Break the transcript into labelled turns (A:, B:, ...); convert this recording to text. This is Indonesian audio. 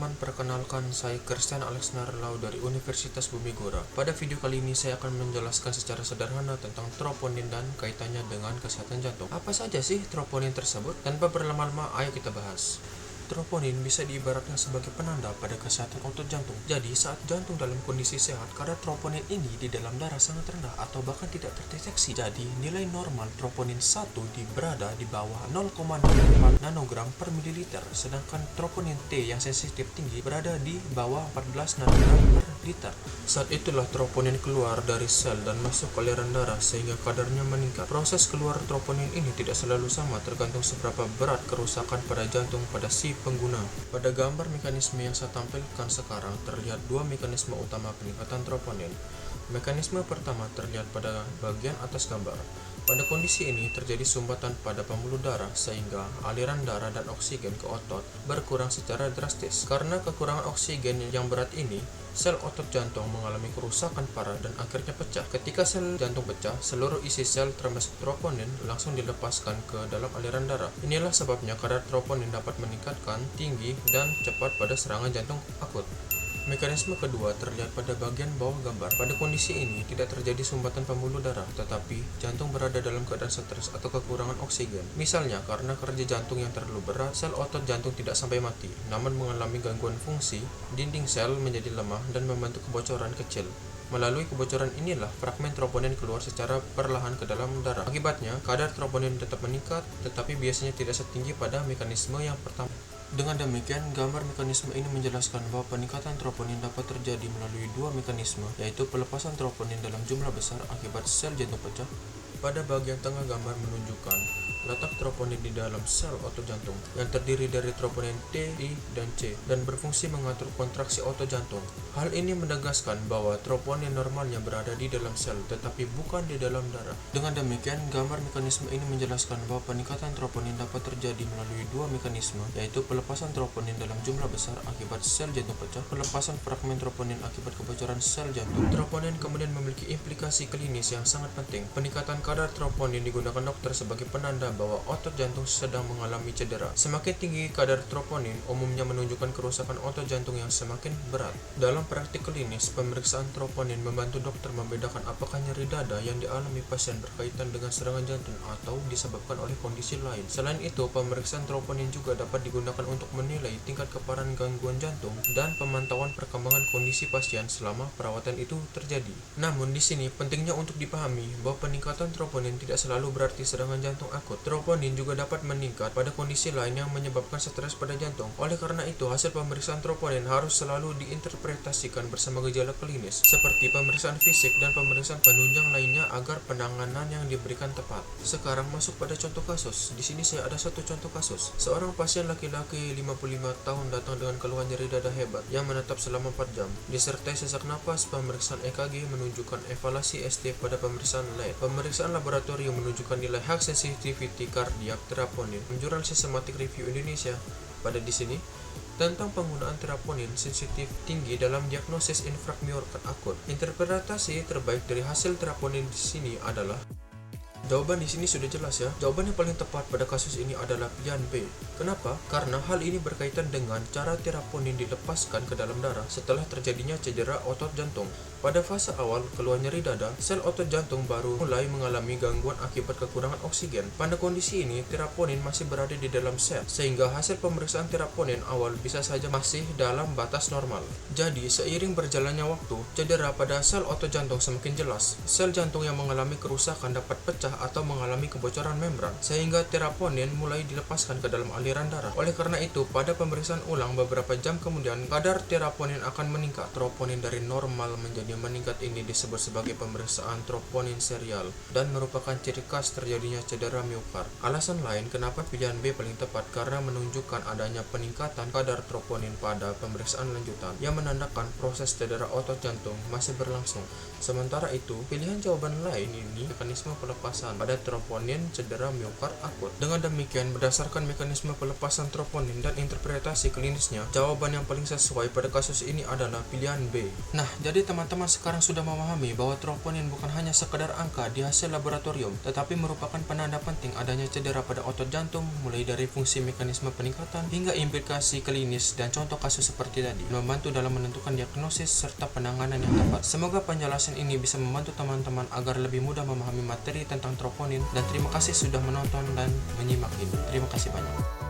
A: teman-teman, perkenalkan saya Christian Alexander Lau dari Universitas Bumigora. Pada video kali ini saya akan menjelaskan secara sederhana tentang troponin dan kaitannya dengan kesehatan jantung. Apa saja sih troponin tersebut? Tanpa berlama-lama, ayo kita bahas. Troponin bisa diibaratkan sebagai penanda pada kesehatan otot jantung. Jadi, saat jantung dalam kondisi sehat, kadar troponin ini di dalam darah sangat rendah atau bahkan tidak terdeteksi. Jadi, nilai normal troponin 1 berada di bawah 0,04 nanogram per mililiter, sedangkan troponin T yang sensitif tinggi berada di bawah 14 nanogram per liter. Saat itulah troponin keluar dari sel dan masuk ke aliran darah sehingga kadarnya meningkat. Proses keluar troponin ini tidak selalu sama, tergantung seberapa berat kerusakan pada jantung pada si pengguna. Pada gambar mekanisme yang saya tampilkan sekarang terlihat dua mekanisme utama peningkatan troponin. Mekanisme pertama terlihat pada bagian atas gambar. Pada kondisi ini terjadi sumbatan pada pembuluh darah sehingga aliran darah dan oksigen ke otot berkurang secara drastis. Karena kekurangan oksigen yang berat ini, sel otot jantung mengalami kerusakan parah dan akhirnya pecah. Ketika sel jantung pecah, seluruh isi sel termasuk troponin langsung dilepaskan ke dalam aliran darah. Inilah sebabnya kadar troponin dapat meningkatkan tinggi dan cepat pada serangan jantung akut. Mekanisme kedua terlihat pada bagian bawah gambar. Pada kondisi ini tidak terjadi sumbatan pembuluh darah, tetapi jantung berada dalam keadaan stres atau kekurangan oksigen. Misalnya karena kerja jantung yang terlalu berat, sel otot jantung tidak sampai mati, namun mengalami gangguan fungsi, dinding sel menjadi lemah dan membentuk kebocoran kecil. Melalui kebocoran inilah fragmen troponin keluar secara perlahan ke dalam darah. Akibatnya, kadar troponin tetap meningkat, tetapi biasanya tidak setinggi pada mekanisme yang pertama. Dengan demikian, gambar mekanisme ini menjelaskan bahwa peningkatan troponin dapat terjadi melalui dua mekanisme, yaitu pelepasan troponin dalam jumlah besar akibat sel jantung pecah. Pada bagian tengah gambar menunjukkan letak troponin di dalam sel otot jantung yang terdiri dari troponin T, I, dan C dan berfungsi mengatur kontraksi otot jantung. Hal ini menegaskan bahwa troponin normalnya berada di dalam sel tetapi bukan di dalam darah. Dengan demikian, gambar mekanisme ini menjelaskan bahwa peningkatan troponin dapat terjadi melalui dua mekanisme, yaitu pelepasan troponin dalam jumlah besar akibat sel jantung pecah, pelepasan fragmen troponin akibat kebocoran sel jantung. Troponin kemudian memiliki implikasi klinis yang sangat penting. Peningkatan kadar troponin digunakan dokter sebagai penanda bahwa otot jantung sedang mengalami cedera. Semakin tinggi kadar troponin umumnya menunjukkan kerusakan otot jantung yang semakin berat. Dalam praktik klinis, pemeriksaan troponin membantu dokter membedakan apakah nyeri dada yang dialami pasien berkaitan dengan serangan jantung atau disebabkan oleh kondisi lain. Selain itu, pemeriksaan troponin juga dapat digunakan untuk menilai tingkat keparahan gangguan jantung dan pemantauan perkembangan kondisi pasien selama perawatan itu terjadi. Namun di sini pentingnya untuk dipahami bahwa peningkatan troponin tidak selalu berarti serangan jantung akut. Troponin juga dapat meningkat pada kondisi lain yang menyebabkan stres pada jantung. Oleh karena itu, hasil pemeriksaan troponin harus selalu diinterpretasikan bersama gejala klinis seperti pemeriksaan fisik dan pemeriksaan penunjang lainnya agar penanganan yang diberikan tepat. Sekarang masuk pada contoh kasus. Di sini saya ada satu contoh kasus. Seorang pasien laki-laki 55 tahun datang dengan keluhan nyeri dada hebat yang menetap selama 4 jam. Disertai sesak napas, pemeriksaan EKG menunjukkan evaluasi ST pada pemeriksaan lab. Pemeriksaan laboratorium menunjukkan nilai high sensitivity kardiak troponin. Jurnal Systematic Review Indonesia pada di sini tentang penggunaan troponin sensitif tinggi dalam diagnosis infark miokard akut. Interpretasi terbaik dari hasil troponin di sini adalah jawaban di sini sudah jelas ya. Jawaban yang paling tepat pada kasus ini adalah pilihan B. Kenapa? Karena hal ini berkaitan dengan cara troponin dilepaskan ke dalam darah setelah terjadinya cedera otot jantung. Pada fase awal keluhan nyeri dada, sel otot jantung baru mulai mengalami gangguan akibat kekurangan oksigen. Pada kondisi ini, troponin masih berada di dalam sel, sehingga hasil pemeriksaan troponin awal bisa saja masih dalam batas normal. Jadi, seiring berjalannya waktu, cedera pada sel otot jantung semakin jelas. Sel jantung yang mengalami kerusakan dapat pecah atau mengalami kebocoran membran, sehingga troponin mulai dilepaskan ke dalam aliran darah. Oleh karena itu, pada pemeriksaan ulang beberapa jam kemudian, kadar troponin akan meningkat. Troponin dari normal menjadi meningkat ini disebut sebagai pemeriksaan troponin serial dan merupakan ciri khas terjadinya cedera miokard. Alasan lain kenapa pilihan B paling tepat karena menunjukkan adanya peningkatan kadar troponin pada pemeriksaan lanjutan yang menandakan proses cedera otot jantung masih berlangsung. Sementara itu, pilihan jawaban lain ini mekanisme pelepasan pelepasan pada troponin cedera miokard akut. Dengan demikian, berdasarkan mekanisme pelepasan troponin dan interpretasi klinisnya, jawaban yang paling sesuai pada kasus ini adalah pilihan B. Nah, jadi teman-teman sekarang sudah memahami bahwa troponin bukan hanya sekedar angka di hasil laboratorium, tetapi merupakan penanda penting adanya cedera pada otot jantung, mulai dari fungsi mekanisme peningkatan hingga implikasi klinis dan contoh kasus seperti tadi, membantu dalam menentukan diagnosis serta penanganan yang tepat. Semoga penjelasan ini bisa membantu teman-teman agar lebih mudah memahami materi tentang troponin, dan terima kasih sudah menonton dan menyimak ini. Terima kasih banyak.